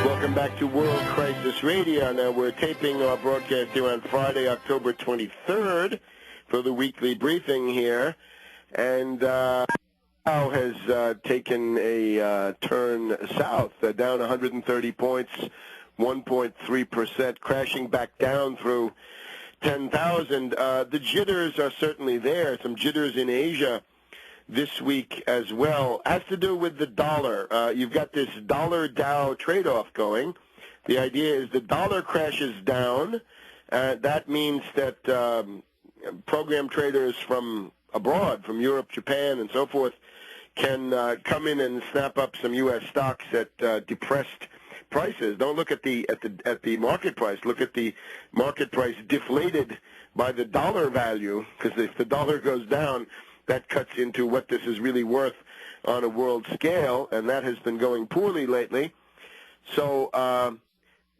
Welcome back to World Crisis Radio. Now, we're taping our broadcast here on Friday, October 23rd for the weekly briefing here. And Dow has taken a turn south, down 130 points, 1.3%, crashing back down through 10,000. The jitters are certainly there, some jitters in Asia this week as well. Has to do with the dollar. You've got this dollar-Dow trade-off going. The idea is the dollar crashes down. That means that program traders from abroad, from Europe, Japan, and so forth, can come in and snap up some U.S. stocks at depressed prices. Don't look at the market price. Look at the market price deflated by the dollar value, because if the dollar goes down, that cuts into what this is really worth on a world scale, and that has been going poorly lately. So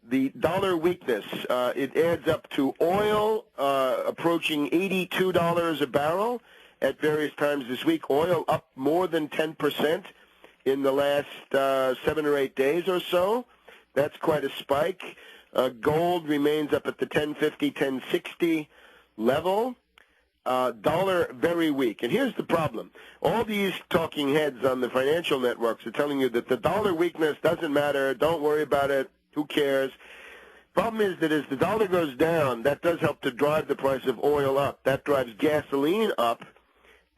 the dollar weakness, it adds up to oil approaching $82 a barrel at various times this week. Oil up more than 10% in the last 7 or 8 days or so. That's quite a spike. Gold remains up at the 1050, 1060 level. Dollar very weak. And here's the problem. All these talking heads on the financial networks are telling you that the dollar weakness doesn't matter, don't worry about it, who cares. Problem is that as the dollar goes down, that does help to drive the price of oil up. That drives gasoline up,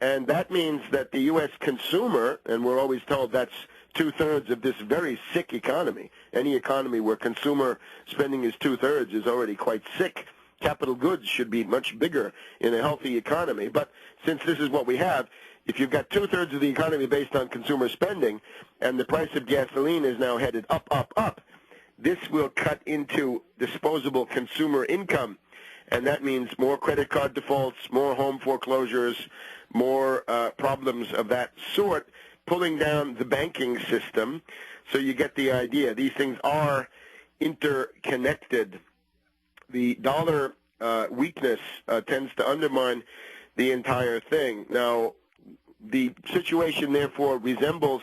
and that means that the U.S. consumer, and we're always told that's two-thirds of this very sick economy. Any economy where consumer spending is two-thirds is already quite sick. Capital goods should be much bigger in a healthy economy. But since this is what we have, if you've got two-thirds of the economy based on consumer spending and the price of gasoline is now headed up, up, up, this will cut into disposable consumer income. And that means more credit card defaults, more home foreclosures, more problems of that sort, pulling down the banking system. So you get the idea. These things are interconnected. The dollar weakness tends to undermine the entire thing. Now, the situation, therefore, resembles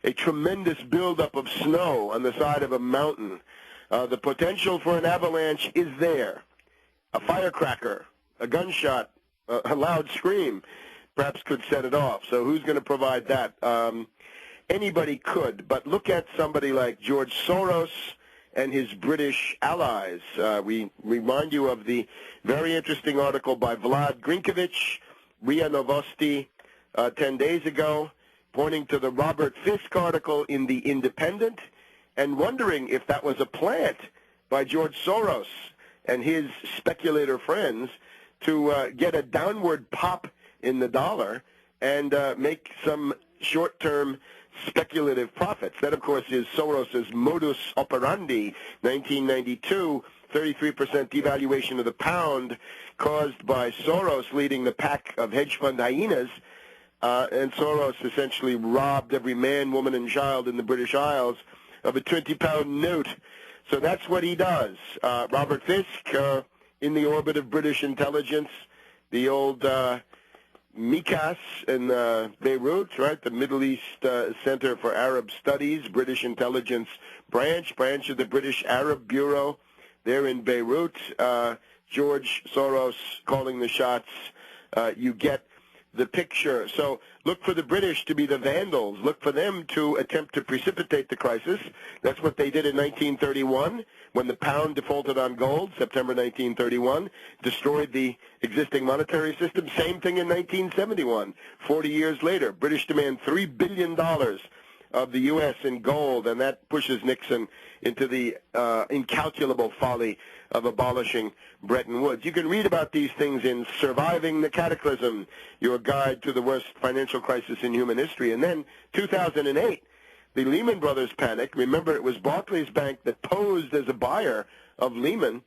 a tremendous buildup of snow on the side of a mountain. The potential for an avalanche is there. A firecracker, a gunshot, a loud scream perhaps could set it off. So who's going to provide that? Anybody could, but look at somebody like George Soros and his British allies. We remind you of the very interesting article by Vlad Grinkovich, RIA Novosti, 10 days ago, pointing to the Robert Fisk article in The Independent and wondering if that was a plant by George Soros and his speculator friends to get a downward pop in the dollar and make some short-term speculative profits. That, of course, is Soros's modus operandi. 1992, 33% devaluation of the pound caused by Soros leading the pack of hedge fund hyenas, and Soros essentially robbed every man, woman, and child in the British Isles of a 20-pound note. So that's what he does. Robert Fisk, in the orbit of British intelligence, the old MICAS in Beirut, right, the Middle East Center for Arab Studies, British intelligence branch of the British Arab Bureau. They're in Beirut. George Soros calling the shots. You get the picture. So look for the British to be the vandals. Look for them to attempt to precipitate the crisis. That's what they did in 1931 when the pound defaulted on gold, September 1931, destroyed the existing monetary system. Same thing in 1971, 40 years later. British demand $3 billion of the U.S. in gold, and that pushes Nixon into the incalculable folly of abolishing Bretton Woods. You can read about these things in Surviving the Cataclysm, your guide to the worst financial crisis in human history. And then 2008, the Lehman Brothers panic. Remember, it was Barclays Bank that posed as a buyer of Lehman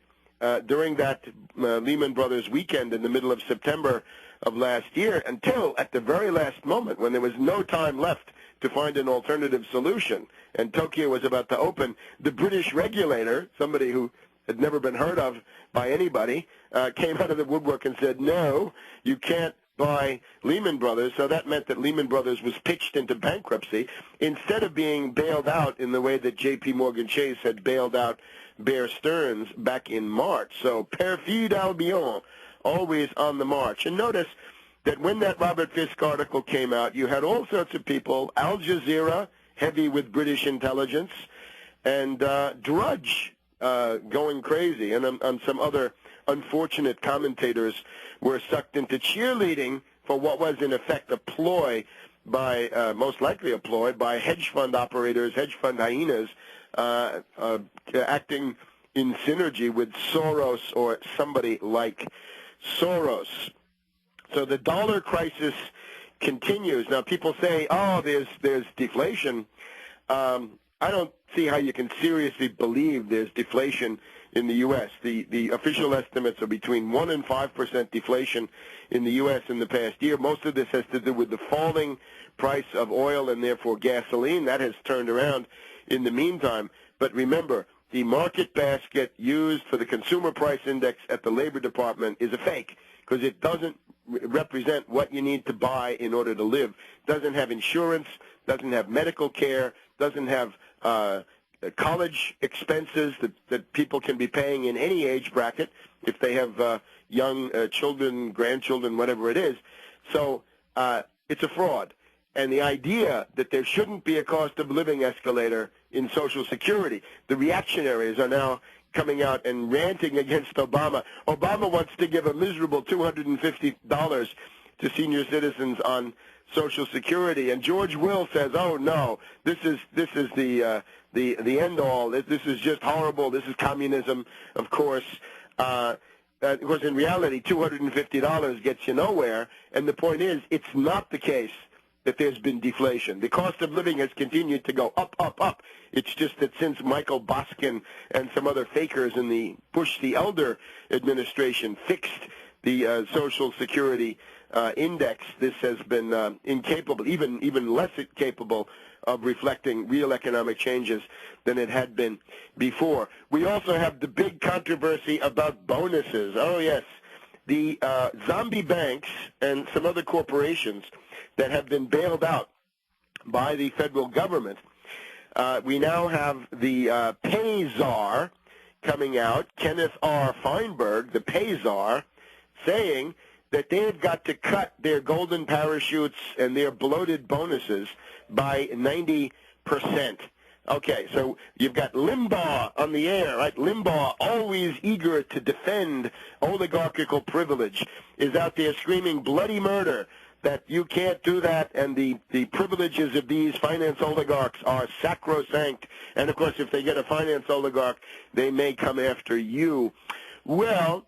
during that Lehman Brothers weekend in the middle of September of last year, until at the very last moment when there was no time left to find an alternative solution and Tokyo was about to open, the British regulator, somebody who had never been heard of by anybody, came out of the woodwork and said, no, you can't by Lehman Brothers, so that meant that Lehman Brothers was pitched into bankruptcy instead of being bailed out in the way that J.P. Morgan Chase had bailed out Bear Stearns back in March. So perfide Albion, always on the march. And notice that when that Robert Fisk article came out, you had all sorts of people, Al Jazeera, heavy with British intelligence, and Drudge going crazy, and some other unfortunate commentators were sucked into cheerleading for what was in effect a ploy by, most likely a ploy by hedge fund operators, hedge fund hyenas, acting in synergy with Soros or somebody like Soros. So the dollar crisis continues. Now people say, oh, there's deflation. I don't see how you can seriously believe there's deflation in the U.S. The official estimates are between 1% and 5% deflation in the U.S. in the past year. Most of this has to do with the falling price of oil and therefore gasoline. That has turned around in the meantime. But remember, the market basket used for the consumer price index at the Labor Department is a fake because it doesn't represent what you need to buy in order to live. Doesn't have insurance, doesn't have medical care, doesn't have college expenses that people can be paying in any age bracket if they have young children, grandchildren, whatever it is. So it's a fraud. And the idea that there shouldn't be a cost of living escalator in Social Security, the reactionaries are now coming out and ranting against Obama. Obama wants to give a miserable $250 to senior citizens on Social Security, and George Will says, "Oh no, this is the end all. This is just horrible. This is communism." Of course, in reality, $250 gets you nowhere. And the point is, it's not the case that there's been deflation. The cost of living has continued to go up, up, up. It's just that since Michael Boskin and some other fakers in the Bush the Elder administration fixed the Social Security index, this has been incapable, even less capable of reflecting real economic changes than it had been before. We also have the big controversy about bonuses. Oh, yes. The zombie banks and some other corporations that have been bailed out by the federal government. We now have the pay czar coming out, Kenneth R. Feinberg, the pay czar, saying that they've got to cut their golden parachutes and their bloated bonuses by 90%. Okay, so you've got Limbaugh on the air, right? Limbaugh, always eager to defend oligarchical privilege, is out there screaming bloody murder, that you can't do that, and the privileges of these finance oligarchs are sacrosanct. And, of course, if they get a finance oligarch, they may come after you. Well,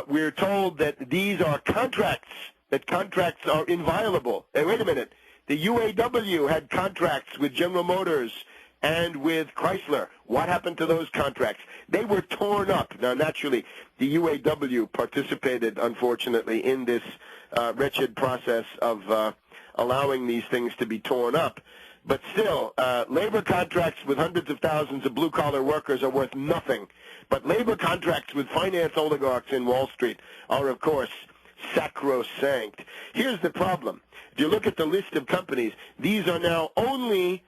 we're told that these are contracts, that contracts are inviolable. Hey, wait a minute. The UAW had contracts with General Motors and with Chrysler. What happened to those contracts? They were torn up. Now, naturally, the UAW participated, unfortunately, in this wretched process of allowing these things to be torn up. But still, labor contracts with hundreds of thousands of blue-collar workers are worth nothing. But labor contracts with finance oligarchs in Wall Street are, of course, sacrosanct. Here's the problem. If you look at the list of companies, these are now only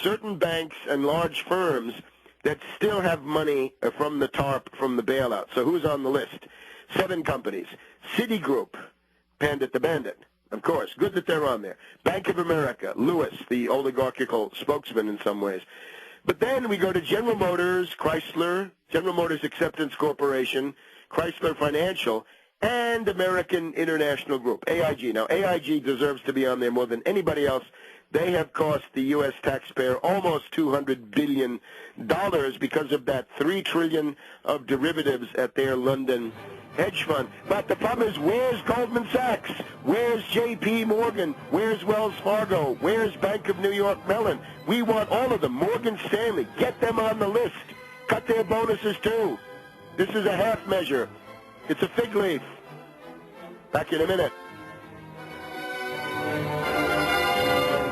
certain banks and large firms that still have money from the TARP, from the bailout. So who's on the list? 7 companies. Citigroup, Pandit the Bandit, of course. Good that they're on there. Bank of America, Lewis, the oligarchical spokesman in some ways. But then we go to General Motors, Chrysler, General Motors Acceptance Corporation, Chrysler Financial, and American International Group, AIG. Now, AIG deserves to be on there more than anybody else. They have cost the U.S. taxpayer almost $200 billion because of that $3 trillion of derivatives at their London hedge fund. But the problem is, where's Goldman Sachs? Where's J.P. Morgan? Where's Wells Fargo? Where's Bank of New York Mellon? We want all of them. Morgan Stanley, get them on the list. Cut their bonuses too. This is a half measure. It's a fig leaf. Back in a minute.